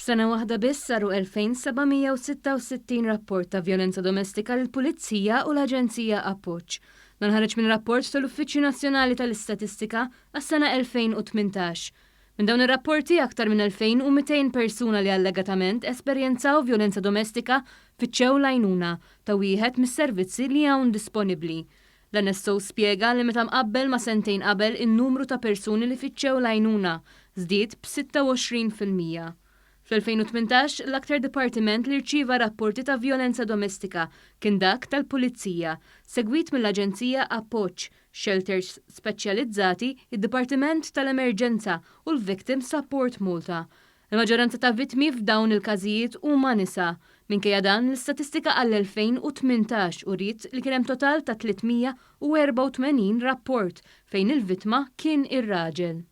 F'sena waħda biss saru 2766 rapport ta' vjolenza domestika lill-Pulizija u l-Aġenzija Appoġġ. Dan ħareġ minn rapport tal-Uffiċċju Nazzjonali tal-Istatistika għas-sena 2018. Minn dawn ir-rapporti aktar minn 2200 persuna li allegatament esperjenzaw vjolenza domestika fiċċew l-għajnuna ta' wieħed mis-servizzi li hawn disponibbli. L-NSO spjega li meta mqabbel ma' sentejn qabel in-numru ta' persuni li fiċċew l-għajnuna żdied b'26%. Fl-2018 l-aktar dipartiment li rċieva rapporti ta' vjolenza domestika kien dak tal-Pulizija, segwit mill-Aġenzija Appoġġ, shelters speċjalizzati, id-Dipartiment tal-Emerġenza u l-Victim Support Malta. Il-maġġoranza ta' vittmi f'dawn il-każijiet huma nisa. Minkejja dan l-istatistika għall-2018 uriet li kien hemm total ta' 384 rapport fejn il-vittma kien ir-raġel.